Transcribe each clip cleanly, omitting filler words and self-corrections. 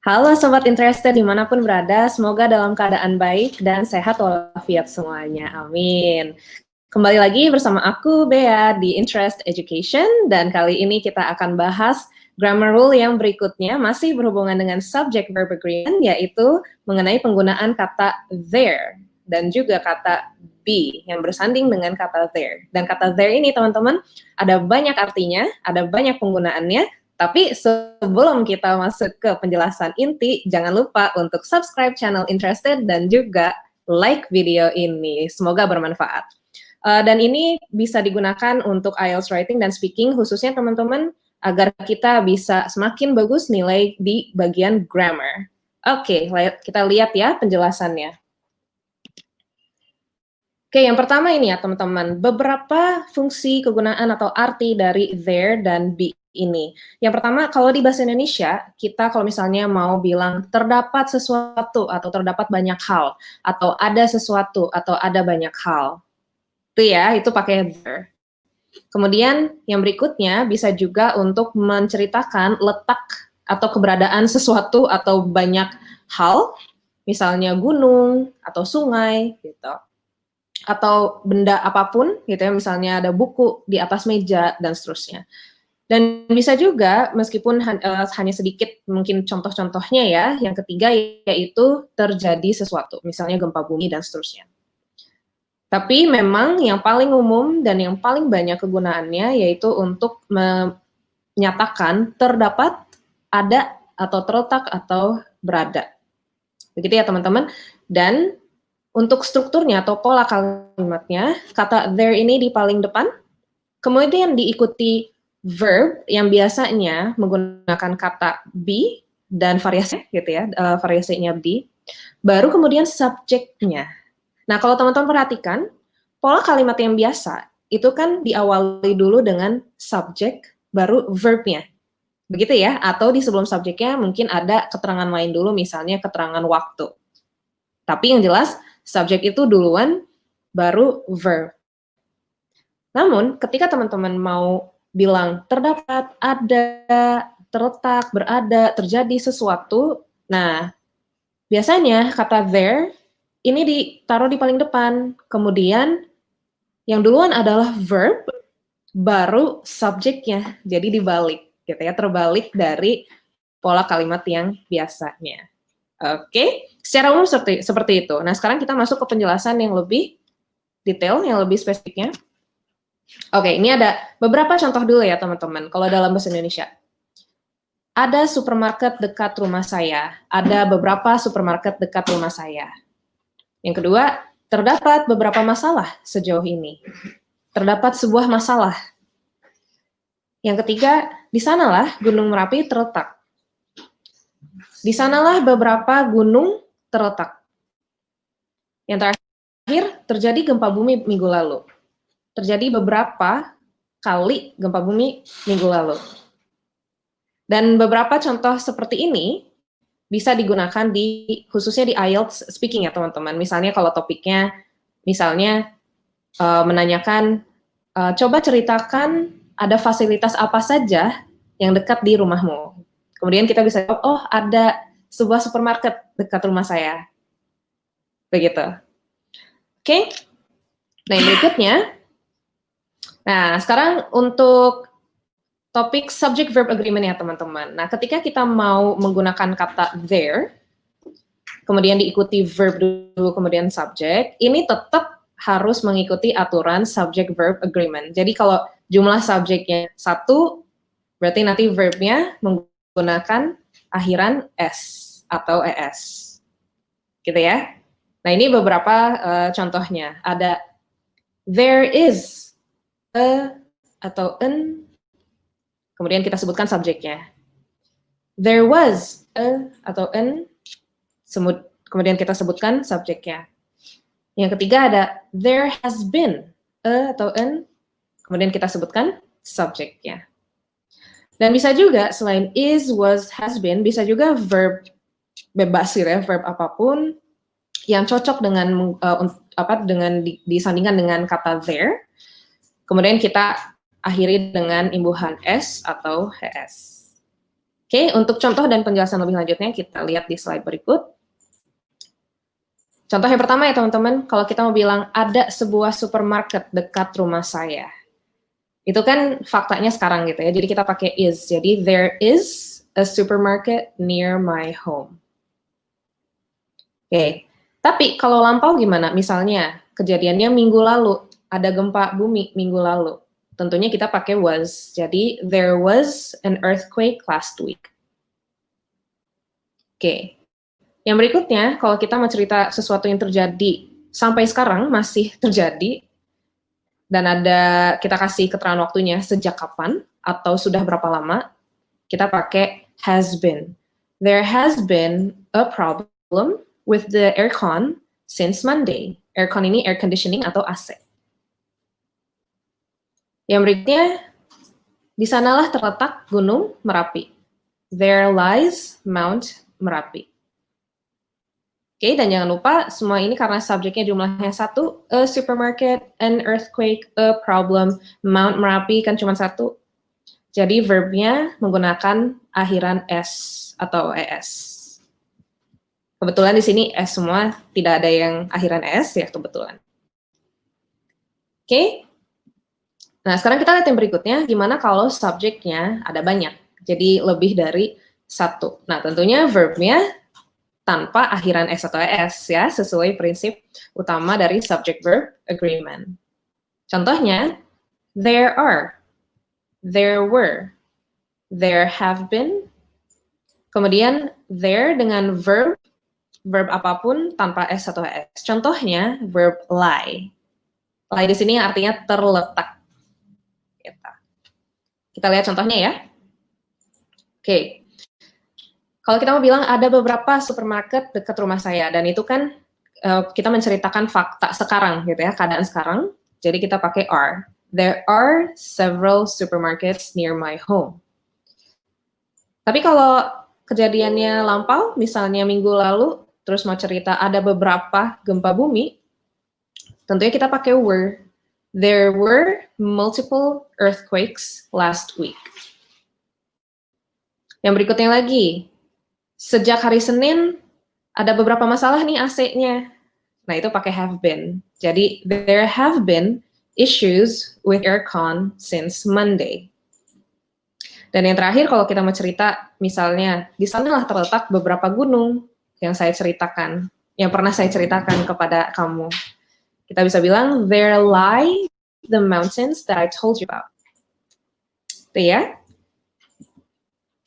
Halo Sobat Interested dimanapun berada, semoga dalam keadaan baik dan sehat walafiat semuanya, amin. Kembali lagi bersama aku, Bea, di Interest Education, dan kali ini kita akan bahas grammar rule yang berikutnya, masih berhubungan dengan subject-verb agreement, yaitu mengenai penggunaan kata there, dan juga kata be, yang bersanding dengan kata there. Dan kata there ini, teman-teman, ada banyak artinya, ada banyak penggunaannya, tapi sebelum kita masuk ke penjelasan inti, jangan lupa untuk subscribe channel Interested dan juga like video ini. Semoga bermanfaat. Dan ini bisa digunakan untuk IELTS writing dan speaking, khususnya teman-teman, agar kita bisa semakin bagus nilai di bagian grammar. Oke, kita lihat ya penjelasannya. Oke, yang pertama ini ya teman-teman, beberapa fungsi kegunaan atau arti dari there dan be ini. Yang pertama, kalau di bahasa Indonesia, kita kalau misalnya mau bilang terdapat sesuatu atau terdapat banyak hal, atau ada sesuatu atau ada banyak hal. Itu ya, itu pakai there. Kemudian yang berikutnya bisa juga untuk menceritakan letak atau keberadaan sesuatu atau banyak hal, misalnya gunung atau sungai gitu. Atau benda apapun gitu ya, misalnya ada buku di atas meja dan seterusnya. Dan bisa juga meskipun hanya sedikit mungkin contoh-contohnya ya, yang ketiga yaitu terjadi sesuatu, misalnya gempa bumi dan seterusnya. Tapi memang yang paling umum dan yang paling banyak kegunaannya yaitu untuk menyatakan terdapat, ada, atau terletak, atau berada. Begitu ya teman-teman. Dan untuk strukturnya atau pola kalimatnya, kata there ini di paling depan, kemudian diikuti verb yang biasanya menggunakan kata be dan variasi gitu ya, variasinya be, baru kemudian subjeknya. Nah, kalau teman-teman perhatikan, pola kalimat yang biasa itu kan diawali dulu dengan subjek, baru verbnya. Begitu ya, atau di sebelum subjeknya mungkin ada keterangan lain dulu, misalnya keterangan waktu. Tapi yang jelas, subjek itu duluan, baru verb. Namun, ketika teman-teman mau bilang terdapat, ada, terletak, berada, terjadi sesuatu, nah, biasanya kata there, ini ditaruh di paling depan. Kemudian, yang duluan adalah verb, baru subjeknya. Jadi dibalik, gitu ya, terbalik dari pola kalimat yang biasanya. Oke, secara umum seperti itu. Nah, sekarang kita masuk ke penjelasan yang lebih detail, yang lebih spesifiknya. Oke, ini ada beberapa contoh dulu ya teman-teman, kalau dalam bahasa Indonesia. Ada supermarket dekat rumah saya, ada beberapa supermarket dekat rumah saya. Yang kedua, terdapat beberapa masalah sejauh ini. Terdapat sebuah masalah. Yang ketiga, di sanalah Gunung Merapi terletak. Di sanalah beberapa gunung terletak. Yang terakhir, terjadi gempa bumi minggu lalu. Terjadi beberapa kali gempa bumi minggu lalu. Dan beberapa contoh seperti ini bisa digunakan khususnya di IELTS speaking ya teman-teman. Misalnya kalau topiknya, misalnya menanyakan, coba ceritakan ada fasilitas apa saja yang dekat di rumahmu. Kemudian kita bisa jawab, oh ada sebuah supermarket dekat rumah saya. Begitu. Oke. Nah yang berikutnya, nah sekarang untuk topik subject-verb agreement ya teman-teman. Nah ketika kita mau menggunakan kata there, kemudian diikuti verb dulu, kemudian subject, ini tetap harus mengikuti aturan subject-verb agreement. Jadi kalau jumlah subjeknya 1, berarti nanti verbnya menggunakan akhiran S atau ES. Gitu ya. Nah ini beberapa contohnya. Ada there is a atau an, kemudian kita sebutkan subjeknya. There was a atau an, kemudian kita sebutkan subjeknya. Yang ketiga ada there has been a atau an, kemudian kita sebutkan subjeknya. Dan bisa juga selain is, was, has been, bisa juga verb bebas gitu ya, verb apapun yang cocok dengan disandingkan dengan kata there. Kemudian kita akhiri dengan imbuhan s atau hes. Oke, untuk contoh dan penjelasan lebih lanjutnya kita lihat di slide berikut. Contoh yang pertama ya teman-teman, kalau kita mau bilang ada sebuah supermarket dekat rumah saya. Itu kan faktanya sekarang gitu ya, jadi kita pakai is. Jadi there is a supermarket near my home. Oke, tapi kalau lampau gimana? Misalnya kejadiannya minggu lalu, ada gempa bumi minggu lalu. Tentunya kita pakai was. Jadi there was an earthquake last week. Oke. Yang berikutnya, kalau kita mau cerita sesuatu yang terjadi sampai sekarang masih terjadi dan kita kasih keterangan waktunya sejak kapan atau sudah berapa lama, kita pakai has been. There has been a problem with the aircon since Monday. Aircon ini air conditioning atau AC. Yang berikutnya, di sanalah terletak Gunung Merapi. There lies Mount Merapi. Oke, dan jangan lupa semua ini karena subjeknya jumlahnya satu, a supermarket, an earthquake, a problem, Mount Merapi kan cuma satu. Jadi verbnya menggunakan akhiran s atau es. Kebetulan di sini s semua, tidak ada yang akhiran s ya kebetulan. Oke. Nah, sekarang kita lihat yang berikutnya, gimana kalau subjeknya ada banyak. Jadi lebih dari satu. Nah, tentunya verbnya tanpa akhiran S atau ES ya, sesuai prinsip utama dari subject-verb agreement. Contohnya, there are, there were, there have been, kemudian there dengan verb apapun tanpa S atau ES. Contohnya, verb lie. Lie di sini artinya terletak. Kita lihat contohnya ya. Oke. Kalau kita mau bilang ada beberapa supermarket dekat rumah saya, dan itu kan kita menceritakan fakta sekarang gitu ya, keadaan sekarang. Jadi kita pakai are. There are several supermarkets near my home. Tapi kalau kejadiannya lampau, misalnya minggu lalu, terus mau cerita ada beberapa gempa bumi, tentunya kita pakai were. There were multiple earthquakes last week. Yang berikutnya lagi, sejak hari Senin, ada beberapa masalah nih AC-nya. Nah, itu pakai have been. Jadi, there have been issues with aircon since Monday. Dan yang terakhir, kalau kita mau cerita, misalnya, di sanalah terletak beberapa gunung yang saya ceritakan, yang pernah saya ceritakan kepada kamu. Kita bisa bilang, there lie the mountains that I told you about. Itu ya.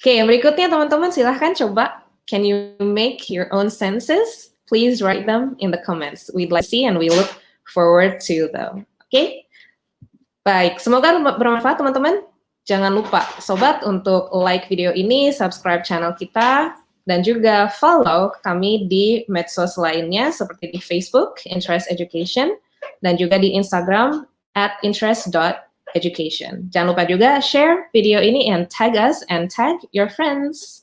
Oke, yang berikutnya teman-teman silahkan coba. Can you make your own sentences? Please write them in the comments. We'd like to see and we look forward to them. Oke? Baik, semoga bermanfaat teman-teman. Jangan lupa sobat untuk like video ini, subscribe channel kita, dan juga follow kami di medsos lainnya seperti di Facebook, Interest Education, dan juga di Instagram @interest.education. Jangan lupa juga share video ini and tag us and tag your friends.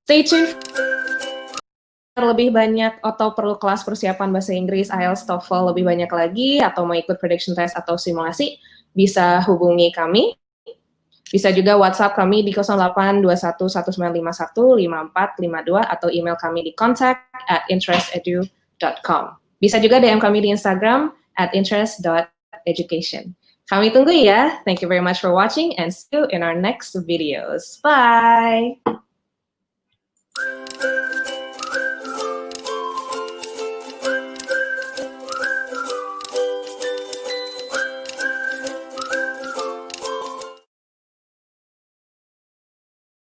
Stay tuned lebih banyak atau perlu kelas persiapan bahasa Inggris, IELTS, TOEFL lebih banyak lagi, atau mau ikut prediction test atau simulasi, bisa hubungi kami. Bisa juga WhatsApp kami di 082119515452 atau email kami di contact@interestedu.com. Bisa juga DM kami di Instagram @interest.education. Kami tunggu ya. Thank you very much for watching and see you in our next videos. Bye!